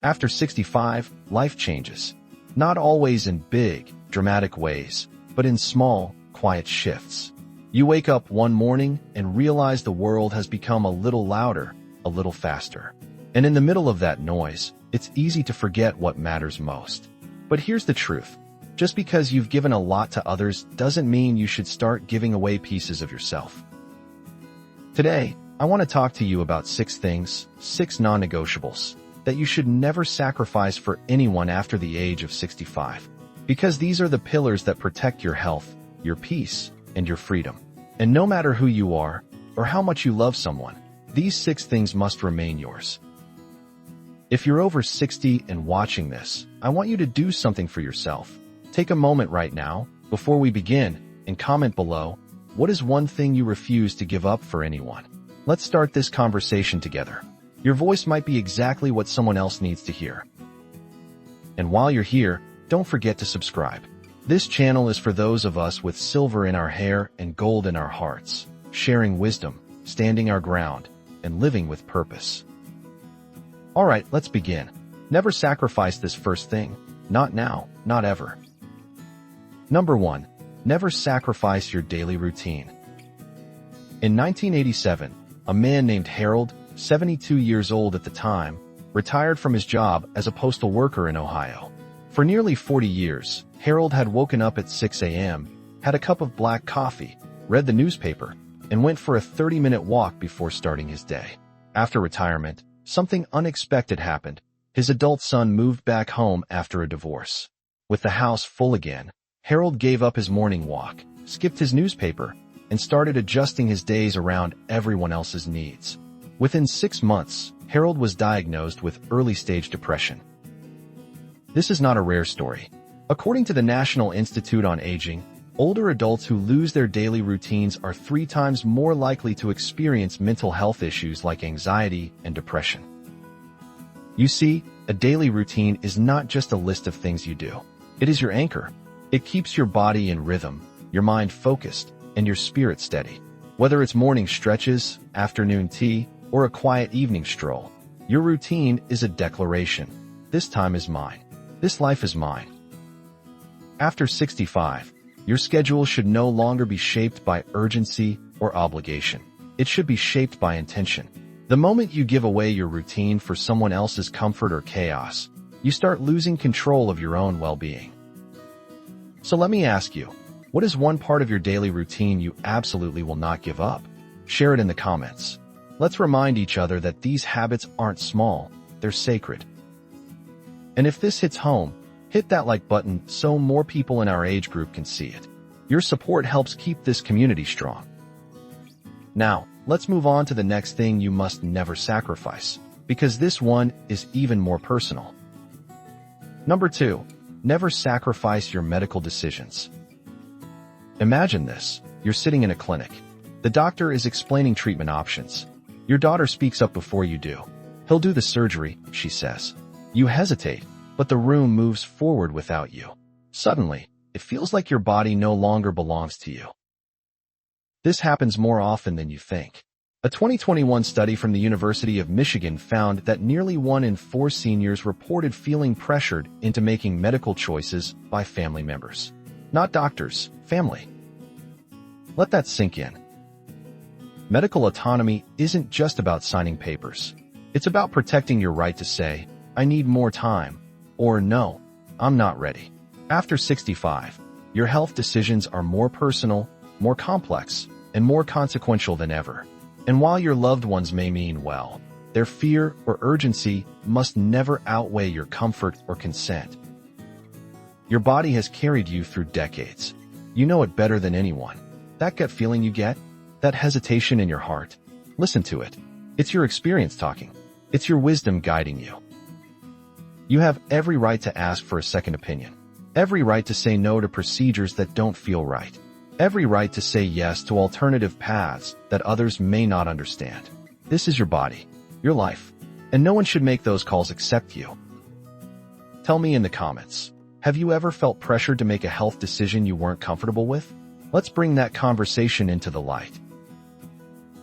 After 65, life changes. Not always in big, dramatic ways, but in small, quiet shifts. You wake up one morning and realize the world has become a little louder, a little faster. And in the middle of that noise, it's easy to forget what matters most. But here's the truth. Just because you've given a lot to others doesn't mean you should start giving away pieces of yourself. Today, I want to talk to you about 6 things, 6 non-negotiables, that you should never sacrifice for anyone after the age of 65. Because these are the pillars that protect your health, your peace, and your freedom. And no matter who you are, or how much you love someone, these 6 things must remain yours. If you're over 60 and watching this, I want you to do something for yourself. Take a moment right now, before we begin, and comment below, what is one thing you refuse to give up for anyone? Let's start this conversation together. Your voice might be exactly what someone else needs to hear. And while you're here, don't forget to subscribe. This channel is for those of us with silver in our hair and gold in our hearts, sharing wisdom, standing our ground, and living with purpose. Alright, let's begin. Never sacrifice this first thing. Not now, not ever. Number 1. Never sacrifice your daily routine. In 1987, a man named Harold, 72 years old at the time, retired from his job as a postal worker in Ohio. For nearly 40 years, Harold had woken up at 6 a.m., had a cup of black coffee, read the newspaper, and went for a 30-minute walk before starting his day. After retirement, something unexpected happened. His adult son moved back home after a divorce. With the house full again, Harold gave up his morning walk, skipped his newspaper, and started adjusting his days around everyone else's needs. Within 6 months, Harold was diagnosed with early-stage depression. This is not a rare story. According to the National Institute on Aging, older adults who lose their daily routines are 3 times more likely to experience mental health issues like anxiety and depression. You see, a daily routine is not just a list of things you do. It is your anchor. It keeps your body in rhythm, your mind focused, and your spirit steady. Whether it's morning stretches, afternoon tea, or a quiet evening stroll, your routine is a declaration. This time is mine. This life is mine. After 65, your schedule should no longer be shaped by urgency or obligation. It should be shaped by intention. The moment you give away your routine for someone else's comfort or chaos, you start losing control of your own well-being. So let me ask you, what is one part of your daily routine you absolutely will not give up? Share it in the comments. Let's remind each other that these habits aren't small, they're sacred. And if this hits home, hit that like button so more people in our age group can see it. Your support helps keep this community strong. Now, let's move on to the next thing you must never sacrifice, because this one is even more personal. Number 2, never sacrifice your medical decisions. Imagine this. You're sitting in a clinic. The doctor is explaining treatment options. Your daughter speaks up before you do. He'll do the surgery, she says. You hesitate, but the room moves forward without you. Suddenly, it feels like your body no longer belongs to you. This happens more often than you think. A 2021 study from the University of Michigan found that nearly 1 in 4 seniors reported feeling pressured into making medical choices by family members. Not doctors, family. Let that sink in. Medical autonomy isn't just about signing papers. It's about protecting your right to say, I need more time, or no, I'm not ready. After 65, your health decisions are more personal, more complex, and more consequential than ever. And while your loved ones may mean well, their fear or urgency must never outweigh your comfort or consent. Your body has carried you through decades. You know it better than anyone. That gut feeling you get, that hesitation in your heart, listen to it. It's your experience talking. It's your wisdom guiding you. You have every right to ask for a second opinion. Every right to say no to procedures that don't feel right. Every right to say yes to alternative paths that others may not understand. This is your body, your life, and no one should make those calls except you. Tell me in the comments, have you ever felt pressured to make a health decision you weren't comfortable with? Let's bring that conversation into the light.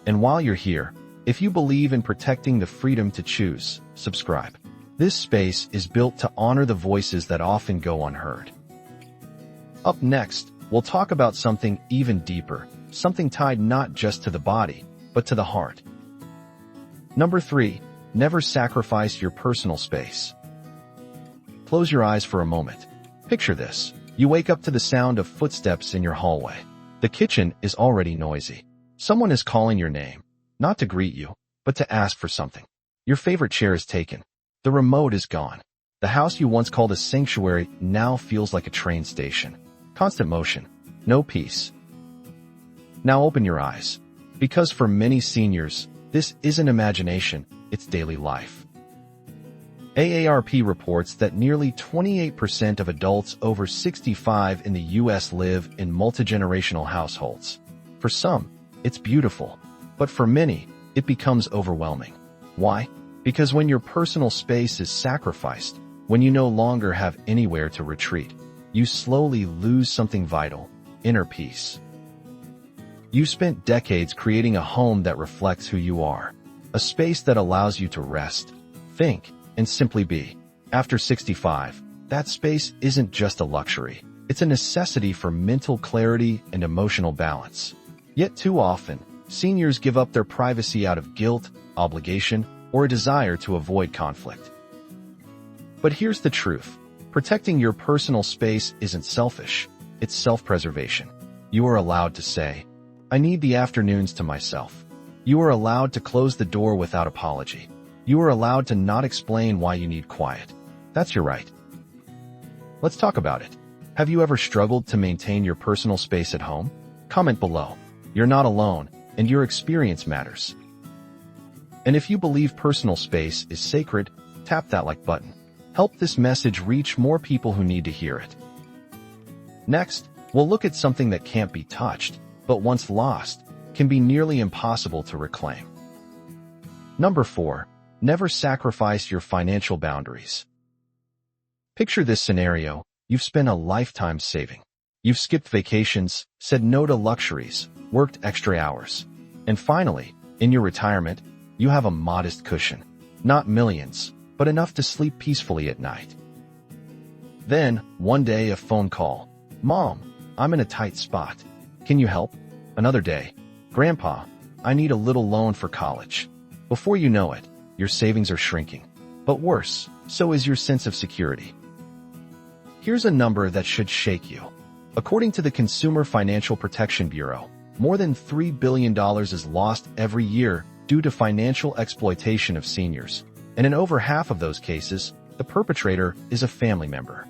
And while you're here, if you believe in protecting the freedom to choose, subscribe. This space is built to honor the voices that often go unheard. Up next, we'll talk about something even deeper, something tied not just to the body, but to the heart. Number 3, never sacrifice your personal space. Close your eyes for a moment. Picture this. You wake up to the sound of footsteps in your hallway. The kitchen is already noisy. Someone is calling your name, not to greet you, but to ask for something. Your favorite chair is taken. The remote is gone. The house you once called a sanctuary now feels like a train station. Constant motion, no peace. Now open your eyes. Because for many seniors, this isn't imagination, it's daily life. AARP reports that nearly 28% of adults over 65 in the U.S. live in multi-generational households. For some, it's beautiful, but for many, it becomes overwhelming. Why? Because when your personal space is sacrificed, when you no longer have anywhere to retreat, you slowly lose something vital, inner peace. You spent decades creating a home that reflects who you are, a space that allows you to rest, think, and simply be. After 65, that space isn't just a luxury. It's a necessity for mental clarity and emotional balance. Yet too often, seniors give up their privacy out of guilt, obligation, or a desire to avoid conflict. But here's the truth. Protecting your personal space isn't selfish. It's self-preservation. You are allowed to say, I need the afternoons to myself. You are allowed to close the door without apology. You are allowed to not explain why you need quiet. That's your right. Let's talk about it. Have you ever struggled to maintain your personal space at home? Comment below. You're not alone, and your experience matters. And if you believe personal space is sacred, tap that like button. Help this message reach more people who need to hear it. Next, we'll look at something that can't be touched, but once lost, can be nearly impossible to reclaim. Number 4, never sacrifice your financial boundaries. Picture this scenario. You've spent a lifetime saving. You've skipped vacations, said no to luxuries, worked extra hours. And finally, in your retirement, you have a modest cushion. Not millions, but enough to sleep peacefully at night. Then, one day a phone call. Mom, I'm in a tight spot. Can you help? Another day. Grandpa, I need a little loan for college. Before you know it, your savings are shrinking. But worse, so is your sense of security. Here's a number that should shake you. According to the Consumer Financial Protection Bureau, more than $3 billion is lost every year due to financial exploitation of seniors. And in over half of those cases, the perpetrator is a family member.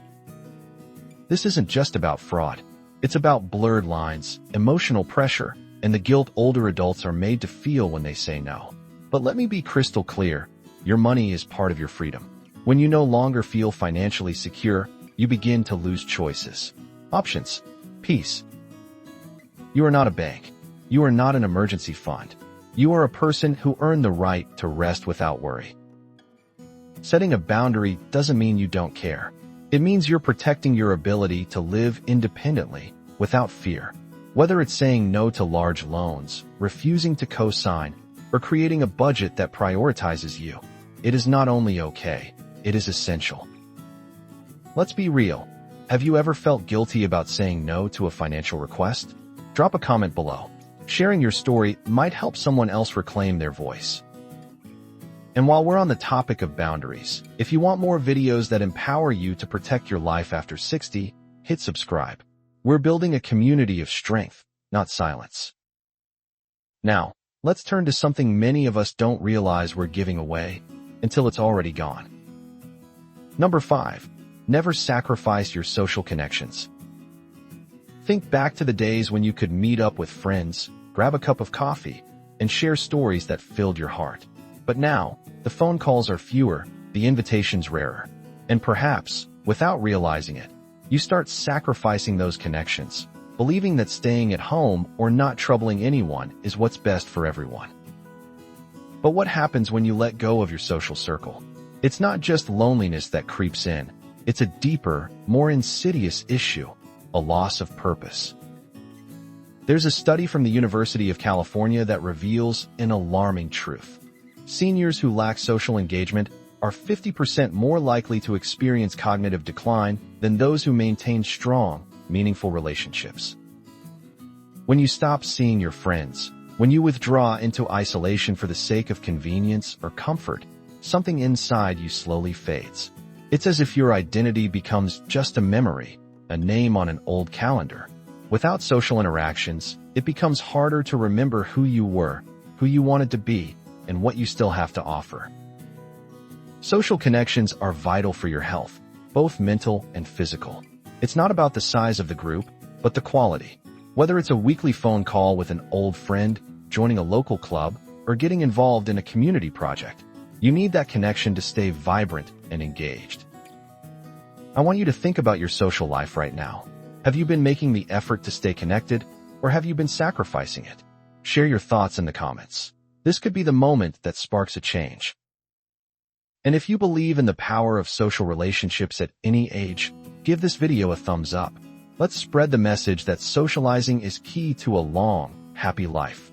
This isn't just about fraud. It's about blurred lines, emotional pressure, and the guilt older adults are made to feel when they say no. But let me be crystal clear. Your money is part of your freedom. When you no longer feel financially secure, you begin to lose choices. Options. Peace. You are not a bank. You are not an emergency fund. You are a person who earned the right to rest without worry. Setting a boundary doesn't mean you don't care. It means you're protecting your ability to live independently, without fear. Whether it's saying no to large loans, refusing to co-sign, or creating a budget that prioritizes you, it is not only okay, it is essential. Let's be real. Have you ever felt guilty about saying no to a financial request? Drop a comment below. Sharing your story might help someone else reclaim their voice. And while we're on the topic of boundaries, if you want more videos that empower you to protect your life after 60, hit subscribe. We're building a community of strength, not silence. Now, let's turn to something many of us don't realize we're giving away until it's already gone. Number 5. Never sacrifice your social connections. Think back to the days when you could meet up with friends, grab a cup of coffee, and share stories that filled your heart. But now, the phone calls are fewer, the invitations rarer. And perhaps, without realizing it, you start sacrificing those connections, believing that staying at home or not troubling anyone is what's best for everyone. But what happens when you let go of your social circle? It's not just loneliness that creeps in. It's a deeper, more insidious issue, a loss of purpose. There's a study from the University of California that reveals an alarming truth. Seniors who lack social engagement are 50% more likely to experience cognitive decline than those who maintain strong, meaningful relationships. When you stop seeing your friends, when you withdraw into isolation for the sake of convenience or comfort, something inside you slowly fades. It's as if your identity becomes just a memory, a name on an old calendar. Without social interactions, it becomes harder to remember who you were, who you wanted to be, and what you still have to offer. Social connections are vital for your health, both mental and physical. It's not about the size of the group, but the quality. Whether it's a weekly phone call with an old friend, joining a local club, or getting involved in a community project, you need that connection to stay vibrant and engaged. I want you to think about your social life right now. Have you been making the effort to stay connected, or have you been sacrificing it? Share your thoughts in the comments. This could be the moment that sparks a change. And if you believe in the power of social relationships at any age, give this video a thumbs up. Let's spread the message that socializing is key to a long, happy life.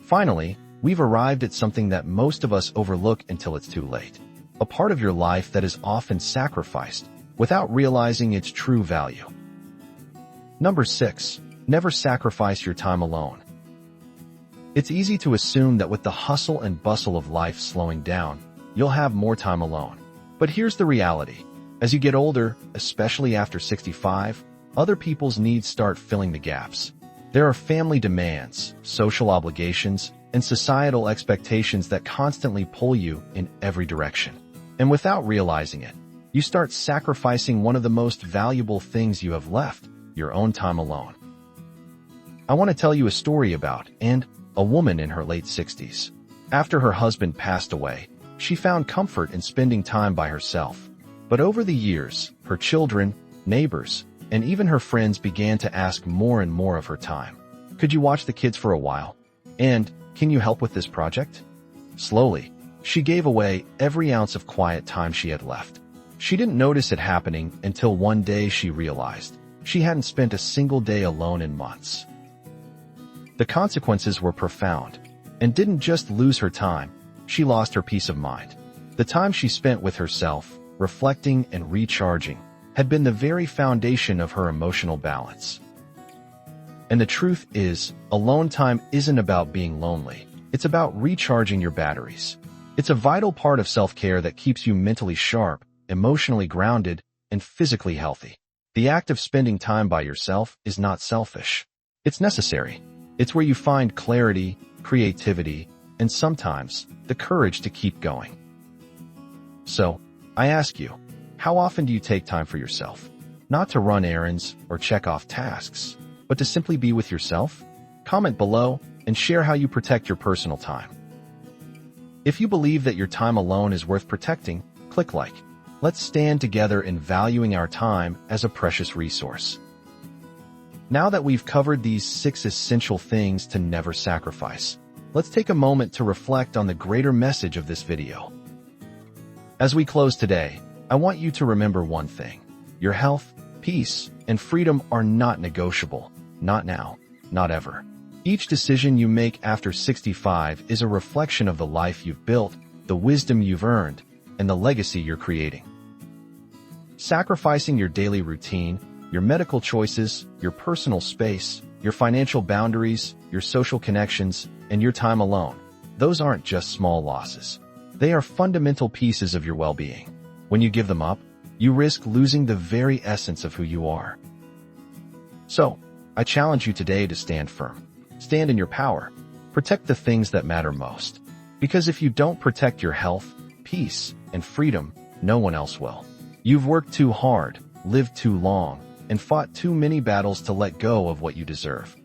Finally, we've arrived at something that most of us overlook until it's too late. A part of your life that is often sacrificed without realizing its true value. Number 6. Never sacrifice your time alone. It's easy to assume that with the hustle and bustle of life slowing down, you'll have more time alone. But here's the reality. As you get older, especially after 65, other people's needs start filling the gaps. There are family demands, social obligations, and societal expectations that constantly pull you in every direction. And without realizing it, you start sacrificing one of the most valuable things you have left, your own time alone. I want to tell you a story about a woman in her late 60s. After her husband passed away, she found comfort in spending time by herself. But over the years, her children, neighbors, and even her friends began to ask more and more of her time. Could you watch the kids for a while? And can you help with this project? Slowly, she gave away every ounce of quiet time she had left. She didn't notice it happening until one day she realized she hadn't spent a single day alone in months. The consequences were profound, and didn't just lose her time, she lost her peace of mind. The time she spent with herself, reflecting and recharging, had been the very foundation of her emotional balance. And the truth is, alone time isn't about being lonely. It's about recharging your batteries. It's a vital part of self-care that keeps you mentally sharp, emotionally grounded, and physically healthy. The act of spending time by yourself is not selfish. It's necessary. It's where you find clarity, creativity, and sometimes the courage to keep going. So, I ask you, how often do you take time for yourself? Not to run errands or check off tasks, but to simply be with yourself? Comment below and share how you protect your personal time. If you believe that your time alone is worth protecting, click like. Let's stand together in valuing our time as a precious resource. Now that we've covered these 6 essential things to never sacrifice, let's take a moment to reflect on the greater message of this video. As we close today, I want you to remember one thing. Your health, peace, and freedom are not negotiable. Not now, not ever. Each decision you make after 65 is a reflection of the life you've built, the wisdom you've earned, and the legacy you're creating. Sacrificing your daily routine, your medical choices, your personal space, your financial boundaries, your social connections, and your time alone, those aren't just small losses. They are fundamental pieces of your well-being. When you give them up, you risk losing the very essence of who you are. So, I challenge you today to stand firm. Stand in your power. Protect the things that matter most. Because if you don't protect your health, peace, and freedom, no one else will. You've worked too hard, lived too long, and fought too many battles to let go of what you deserve.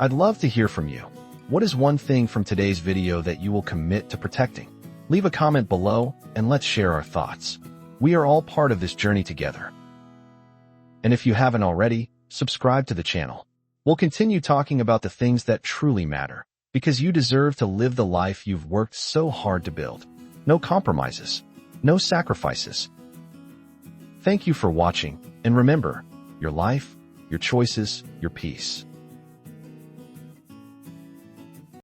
I'd love to hear from you. What is one thing from today's video that you will commit to protecting? Leave a comment below and let's share our thoughts. We are all part of this journey together. And if you haven't already, subscribe to the channel. We'll continue talking about the things that truly matter, because you deserve to live the life you've worked so hard to build. No compromises, no sacrifices. Thank you for watching, and remember, your life, your choices, your peace.